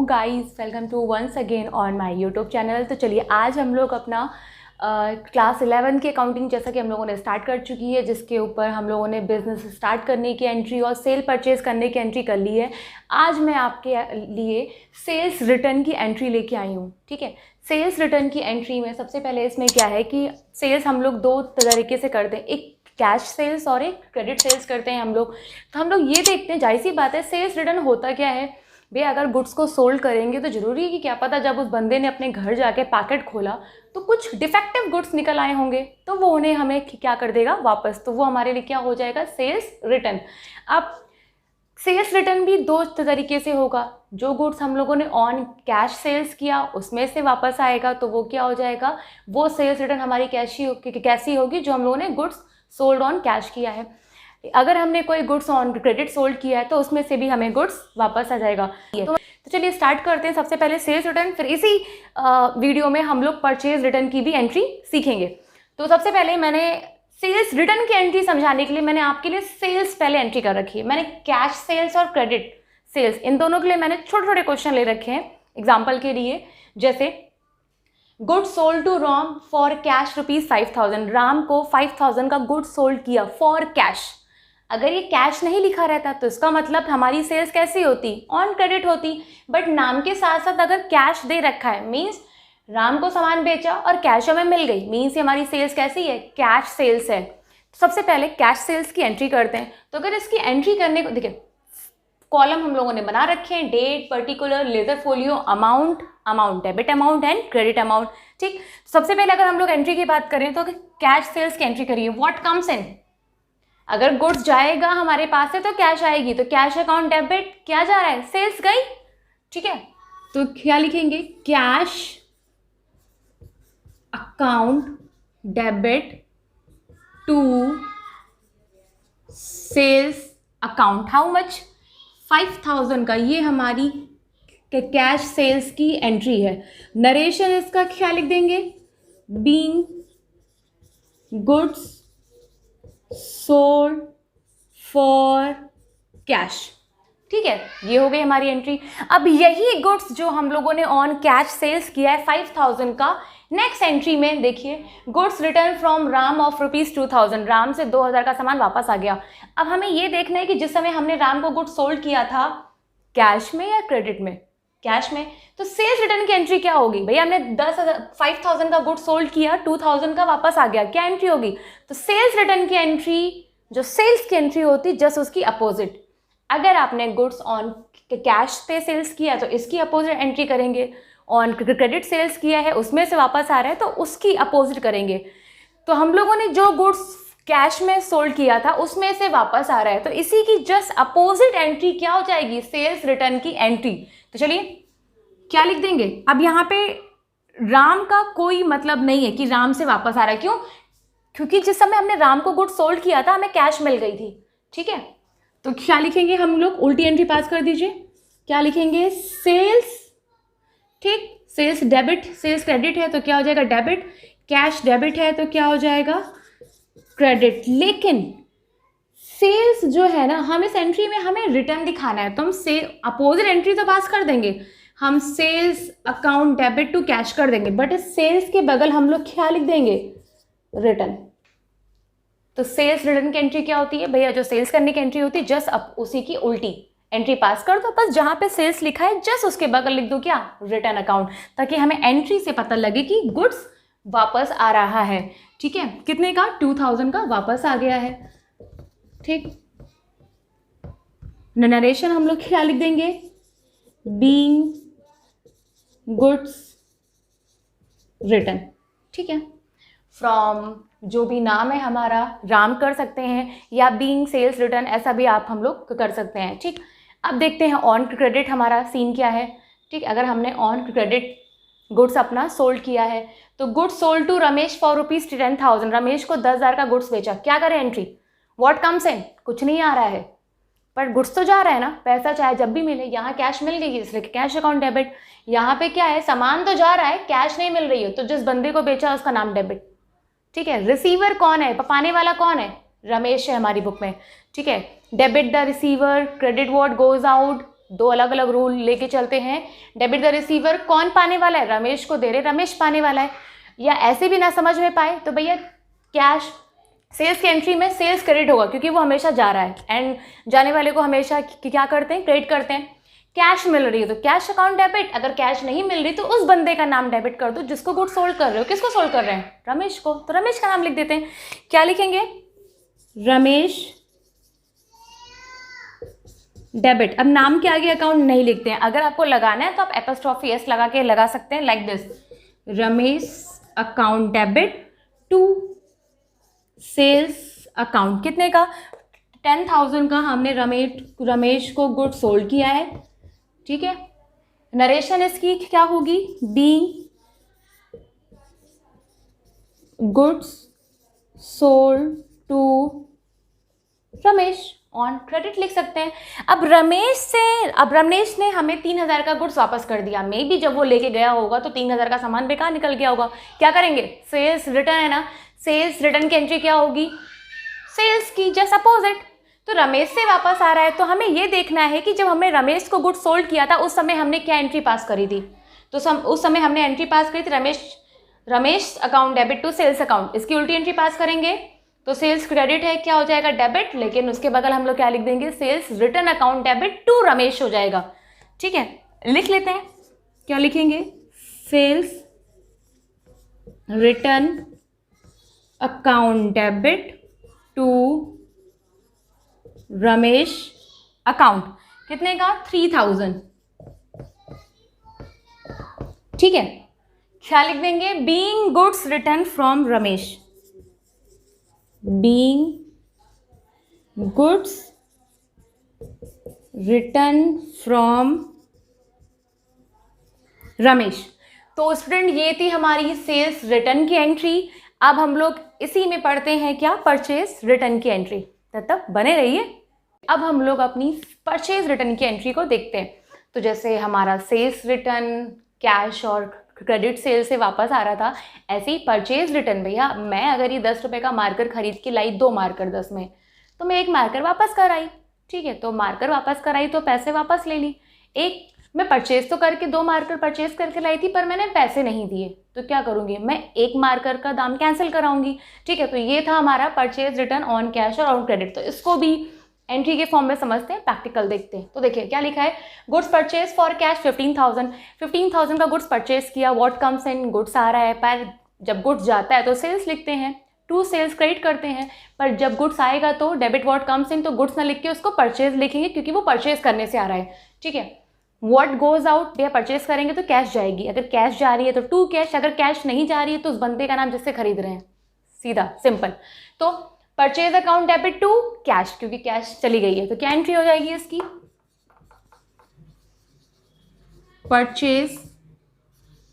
Guys, welcome to once again on my YouTube channel. तो चलिए आज हम लोग अपना क्लास 11 की अकाउंटिंग जैसा कि हम लोगों ने स्टार्ट कर चुकी है, जिसके ऊपर हम लोगों ने बिज़नेस स्टार्ट करने की एंट्री और सेल परचेज़ करने की एंट्री कर ली है। आज मैं आपके लिए सेल्स रिटर्न की एंट्री लेके आई हूँ। ठीक है, सेल्स रिटर्न की एंट्री में सबसे पहले इसमें क्या है कि सेल्स हम लोग दो तरीके से करते हैं, एक कैश सेल्स और एक क्रेडिट सेल्स करते हैं हम लोग। तो हम लोग ये देखते हैं, जाहिर सी बात है, सेल्स रिटर्न होता क्या है भैया। अगर गुड्स को सोल्ड करेंगे तो ज़रूरी है कि क्या पता जब उस बंदे ने अपने घर जाके पैकेट खोला तो कुछ डिफेक्टिव गुड्स निकल आए होंगे, तो वो उन्हें हमें क्या कर देगा वापस, तो वो हमारे लिए क्या हो जाएगा, सेल्स रिटर्न। अब सेल्स रिटर्न भी दो तरीके से होगा। जो गुड्स हम लोगों ने ऑन कैश सेल्स किया उसमें से वापस आएगा तो वो क्या हो जाएगा, वो सेल्स रिटर्न हमारी कैसी होगी, जो हम लोगों ने गुड्स सोल्ड ऑन कैश किया है। अगर हमने कोई गुड्स ऑन क्रेडिट सोल्ड किया है तो उसमें से भी हमें गुड्स वापस आ जाएगा। तो चलिए स्टार्ट करते हैं। सबसे पहले सेल्स रिटर्न, फिर इसी वीडियो में हम लोग परचेज रिटर्न की भी एंट्री सीखेंगे। तो सबसे पहले मैंने सेल्स रिटर्न की एंट्री समझाने के लिए मैंने आपके लिए सेल्स पहले एंट्री कर रखी है। मैंने कैश सेल्स और क्रेडिट सेल्स इन दोनों के लिए मैंने छोटे छोटे क्वेश्चन ले रखे हैं एग्जाम्पल के लिए। जैसे good sold to Ram for cash ₹5,000। Ram को 5,000 का गुड सोल्ड किया फॉर कैश। अगर ये कैश नहीं लिखा रहता तो इसका मतलब हमारी सेल्स कैसी होती, ऑन क्रेडिट होती। बट नाम के साथ साथ अगर कैश दे रखा है, मीन्स राम को सामान बेचा और कैश हमें मिल गई, मीन्स हमारी सेल्स कैसी है, कैश सेल्स है। तो सबसे पहले कैश सेल्स की एंट्री करते हैं। तो अगर इसकी एंट्री करने को देखिए, कॉलम हम लोगों ने बना रखे हैं, date, particular, ledger folio, amount, debit amount and credit amount. ठीक, सबसे पहले अगर हम लोग एंट्री की बात करें तो कैश सेल्स की एंट्री करिए। व्हाट कम्स इन, अगर गुड्स जाएगा हमारे पास से तो कैश आएगी, तो कैश अकाउंट डेबिट, क्या जा रहा है, सेल्स गई। ठीक है, तो क्या लिखेंगे, cash account debit to sales account. How much, 5,000 का, ये हमारी कैश सेल्स की एंट्री है। नरेशन इसका क्या लिख देंगे, being goods sold for cash. ठीक है, ये हो गई हमारी एंट्री। अब यही गुड्स जो हम लोगों ने ऑन कैश सेल्स किया है 5,000 का, नेक्स्ट एंट्री में देखिए, goods return from Ram of ₹2,000। Ram से 2,000 का सामान वापस आ गया। अब हमें ये देखना है कि जिस समय हमने राम को गुड्स सोल्ड किया था, कैश में या क्रेडिट में, कैश में, तो सेल्स रिटर्न की एंट्री क्या होगी, भैया हमने 5,000 का गुड्स सोल्ड किया, 2,000 का वापस आ गया, क्या एंट्री होगी, तो सेल्स रिटर्न की एंट्री, जो सेल्स की एंट्री होती जस्ट उसकी अपोजिट। अगर आपने गुड्स ऑन कैश पे सेल्स किया तो इसकी अपोजिट एंट्री करेंगे, ऑन क्रेडिट सेल्स किया है उसमें से वापस आ रहा है तो उसकी अपोजिट करेंगे। तो हम लोगों ने जो गुड्स कैश में सोल्ड किया था उसमें से वापस आ रहा है, तो इसी की जस्ट अपोजिट एंट्री क्या हो जाएगी, सेल्स रिटर्न की एंट्री। तो चलिए क्या लिख देंगे, अब यहाँ पे राम का कोई मतलब नहीं है कि राम से वापस आ रहा है, क्यों, क्योंकि जिस समय हमने राम को गुड सोल्ड किया था हमें कैश मिल गई थी। ठीक है, तो क्या लिखेंगे हम लोग, उल्टी एंट्री पास कर दीजिए, क्या लिखेंगे, सेल्स। ठीक, सेल्स डेबिट, सेल्स क्रेडिट है तो क्या हो जाएगा, डेबिट, कैश डेबिट है तो क्या हो जाएगा, क्रेडिट। लेकिन सेल्स जो है ना, हम इस एंट्री में हमें रिटर्न दिखाना है, तो हम से अपोजिट एंट्री तो पास कर देंगे, हम sales account debit to cash कर देंगे, बट इस सेल्स के बगल हम लोग क्या लिख देंगे, रिटर्न। तो सेल्स रिटर्न की एंट्री क्या होती है भैया, जो सेल्स करने की एंट्री होती है जस्ट अब उसी की उल्टी एंट्री पास कर दो, बस जहां पे सेल्स लिखा है जस्ट उसके बगल लिख दो क्या, रिटर्न अकाउंट, ताकि हमें एंट्री से पता लगे कि गुड्स वापस आ रहा है। ठीक है, कितने का, 2,000 का वापस आ गया है। ठीक, नरेशन हम लोग क्या लिख देंगे, बीइंग गुड्स रिटर्न। ठीक है, फ्रॉम जो भी नाम है हमारा, राम कर सकते हैं या बीइंग सेल्स रिटर्न, ऐसा भी आप हम लोग कर सकते हैं। ठीक, अब देखते हैं ऑन क्रेडिट हमारा सीन क्या है। ठीक, अगर हमने ऑन क्रेडिट गुड्स अपना सोल्ड किया है तो goods sold to Ramesh for ₹10,000। Ramesh को 10,000 का गुड्स बेचा, क्या करें एंट्री, व्हाट कम्स इन, कुछ नहीं आ रहा है, पर गुड्स तो जा रहा है ना, पैसा चाहे जब भी मिले, यहाँ कैश मिल गई इसलिए कैश अकाउंट डेबिट। यहाँ पे क्या है, सामान तो जा रहा है, कैश नहीं मिल रही है, तो जिस बंदे को बेचा उसका नाम डेबिट। ठीक है, रिसीवर कौन है, पाने वाला कौन है, रमेश है हमारी बुक में। ठीक है, debit the receiver, credit what goes out, दो अलग अलग रूल लेके चलते हैं। डेबिट द रिसीवर, कौन पाने वाला है? रमेश को दे रहे, रमेश पाने वाला है। या ऐसे भी ना समझ में पाए तो भैया कैश सेल्स की एंट्री में सेल्स क्रेडिट होगा क्योंकि वो हमेशा जा रहा है एंड जाने वाले को हमेशा क्या करते हैं? क्रेडिट करते हैं। कैश मिल रही है तो कैश अकाउंट डेबिट, अगर कैश नहीं मिल रही तो उस बंदे का नाम डेबिट कर दो जिसको गुड सोल्ड कर रहे हो। किसको सोल्ड कर रहे हैं? रमेश को, तो रमेश का नाम लिख देते हैं। क्या लिखेंगे? रमेश डेबिट। अब नाम के आगे अकाउंट नहीं लिखते हैं, अगर आपको लगाना है तो आप एपोस्ट्रोफी एस लगा के लगा सकते हैं, like this, Ramesh account debit to sales account. कितने का? 10,000 का हमने रमेश को गुड सोल्ड किया है, ठीक है। नरेशन इसकी क्या होगी? Being goods sold to Ramesh on credit लिख सकते हैं। अब रमेश ने हमें 3,000 का गुड्स वापस कर दिया। मे बी जब वो लेके गया होगा तो 3,000 का सामान बेकार निकल गया होगा। क्या करेंगे? सेल्स रिटर्न है ना, सेल्स रिटर्न की एंट्री क्या होगी? सेल्स की, जस्ट अपोजिट। तो रमेश से वापस आ रहा है तो हमें ये देखना है कि जब हमने रमेश को गुड सोल्ड किया था उस समय हमने क्या एंट्री पास करी थी। तो उस समय हमने एंट्री पास करी थी Ramesh account debit to sales account. इसकी उल्टी एंट्री पास करेंगे तो सेल्स क्रेडिट है, क्या हो जाएगा? डेबिट। लेकिन उसके बगल हम लोग क्या लिख देंगे? Sales return account debit to Ramesh हो जाएगा, ठीक है। लिख लेते हैं, क्या लिखेंगे? Sales return account debit to Ramesh account. कितने का? 3,000, ठीक है। क्या लिख देंगे? Being goods return from Ramesh, being goods return from Ramesh. तो स्टूडेंट ये थी हमारी सेल्स रिटर्न की एंट्री। अब हम लोग इसी में पढ़ते हैं क्या? परचेज रिटर्न की एंट्री। तब बने रहिए। अब हम लोग अपनी परचेज रिटर्न की एंट्री को देखते हैं। तो जैसे हमारा सेल्स रिटर्न कैश और क्रेडिट सेल से वापस आ रहा था, ऐसे ही परचेज रिटर्न, भैया मैं अगर ये 10 रुपये का मार्कर खरीद के लाई, 2 मार्कर 10 में, तो मैं एक मार्कर वापस कर आई, ठीक है। तो मार्कर वापस कराई तो पैसे वापस ले ली। एक मैं परचेज तो करके 2 मार्कर परचेज करके लाई थी पर मैंने पैसे नहीं दिए, तो क्या करूँगी? मैं एक मार्कर का दाम कैंसिल कराऊंगी, ठीक है। तो ये था हमारा परचेज रिटर्न ऑन कैश और ऑन क्रेडिट। तो इसको भी एंट्री के फॉर्म में समझते हैं, प्रैक्टिकल देखते हैं। तो देखिए क्या लिखा है? गुड्स परचेज फॉर कैश 15,000 का गुड्स परचेज किया। What comes in? गुड्स आ रहा है, पर जब गुड्स जाता है तो सेल्स लिखते हैं, टू सेल्स क्रेडिट करते हैं। पर जब गुड्स आएगा तो डेबिट व्हाट कम्स इन, तो गुड्स ना लिख के उसको परचेज लिखेंगे क्योंकि वो परचेज करने से आ रहा है, ठीक है। व्हाट गोज आउट, भैया परचेज करेंगे तो कैश जाएगी, अगर कैश जा रही है तो टू कैश, अगर कैश नहीं जा रही है तो उस बंदे का नाम जिससे खरीद रहे हैं, सीधा सिंपल। तो purchase account debit to cash, क्योंकि कैश चली गई है तो क्या एंट्री हो जाएगी इसकी? Purchase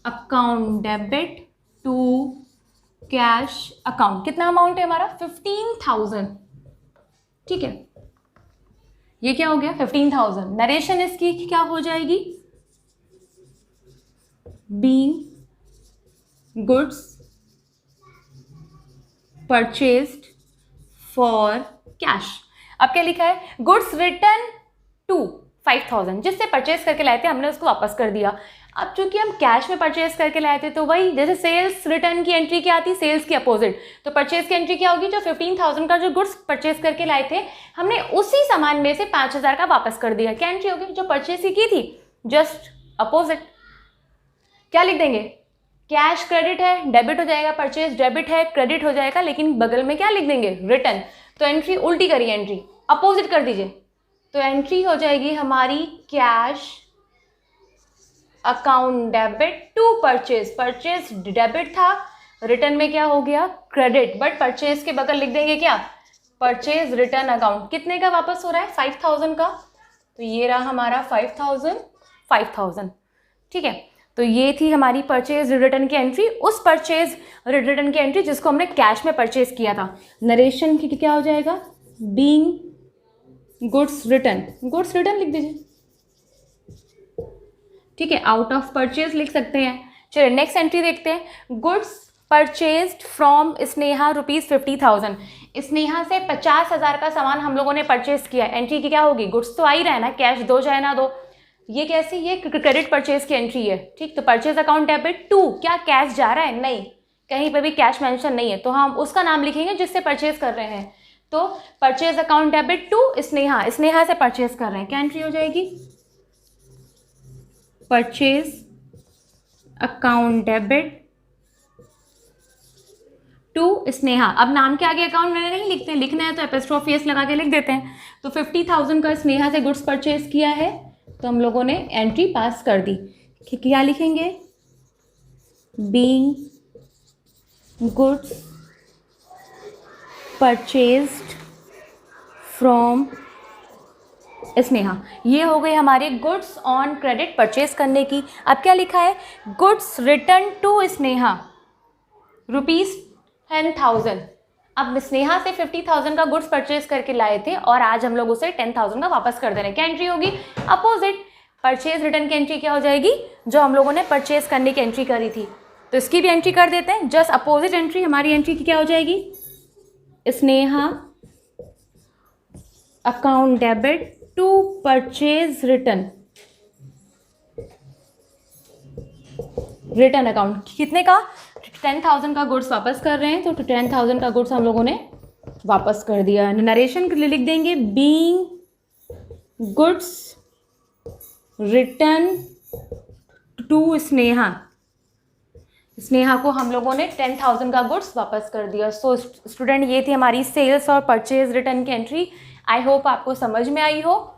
account debit to cash account. कितना अमाउंट है हमारा? 15,000, ठीक है। ये क्या हो गया? 15,000। नरेशन इसकी क्या हो जाएगी? Being goods purchased for cash. अब क्या लिखा है? गुड्स रिटर्न टू 5,000, जिससे परचेज करके लाए थे हमने उसको वापस कर दिया। अब चूंकि हम कैश में परचेज करके लाए थे तो वही जैसे सेल्स रिटर्न की एंट्री क्या आती? सेल्स की अपोजिट। तो परचेज की एंट्री क्या होगी? जो 15,000 का जो गुड्स परचेज करके लाए थे हमने उसी सामान में से 5,000 का वापस कर दिया। क्या एंट्री होगी? जो परचेज की थी, जस्ट अपोजिट। क्या लिख देंगे? कैश क्रेडिट है, डेबिट हो जाएगा, परचेज डेबिट है, क्रेडिट हो जाएगा, लेकिन बगल में क्या लिख देंगे? रिटर्न। तो एंट्री उल्टी करिए, एंट्री अपोजिट कर दीजिए। तो एंट्री हो जाएगी हमारी cash account debit to purchase. Purchase debit था, रिटर्न में क्या हो गया? क्रेडिट। बट परचेज के बगल लिख देंगे क्या? Purchase return account. कितने का वापस हो रहा है? 5,000 का। तो ये रहा हमारा 5,000, ठीक है। तो ये थी हमारी परचेज रिटर्न की एंट्री, उस परचेज रिटर्न की एंट्री जिसको हमने कैश में परचेज किया था। नरेशन की क्या हो जाएगा? बीइंग गुड्स रिटर्न लिख दीजिए, ठीक है। आउट ऑफ परचेज लिख सकते हैं। चलिए नेक्स्ट एंट्री देखते हैं। Goods purchased from Sneha ₹50,000। Sneha से 50,000 का सामान हम लोगों ने परचेज किया। एंट्री की क्या होगी? गुड्स तो आ ही रहा है ना, कैश दो चाहे ना दो, ये कैसी, ये क्रेडिट परचेज की एंट्री है, ठीक। तो परचेज अकाउंट डेबिट टू, क्या कैश जा रहा है? नहीं, कहीं पे भी कैश मेंशन नहीं है, तो हम उसका नाम लिखेंगे जिससे परचेज कर रहे हैं। तो purchase account debit to Sneha, Sneha से परचेज कर रहे हैं, क्या एंट्री हो जाएगी? Purchase account debit to Sneha. अब नाम के आगे अकाउंट में नहीं लिखते हैं, लिखना है तो एपोस्ट्रोफी एस लगा के लिख देते हैं। तो 50,000 का स्नेहा से गुड्स परचेज किया है, तो हम लोगों ने एंट्री पास कर दी। क्या लिखेंगे? Being goods purchased from Sneha. ये हो गई हमारे गुड्स ऑन क्रेडिट परचेज करने की। अब क्या लिखा है? Goods return to Sneha ₹10,000। अब स्नेहा से 50,000 का गुड्स परचेज करके लाए थे और आज हम लोग उसे 10,000 का वापस कर दे रहे हैं। क्या एंट्री होगी? अपोजिट। परचेज रिटर्न की एंट्री क्या हो जाएगी? जो हम लोगों ने परचेज करने की एंट्री करी थी, तो इसकी भी एंट्री कर देते हैं। जस्ट अपोजिट एंट्री हमारी एंट्री की क्या हो जाएगी? Sneha account debit to purchase return, return account कितने का? 10,000 का गुड्स वापस कर रहे हैं, तो 10,000 का गुड्स हम लोगों ने वापस कर दिया। नरेशन के लिए लिख देंगे being goods return to Sneha. Sneha को हम लोगों ने 10,000 का गुड्स वापस कर दिया। सो स्टूडेंट, ये थी हमारी सेल्स और परचेज रिटर्न की एंट्री। आई होप आपको समझ में आई हो।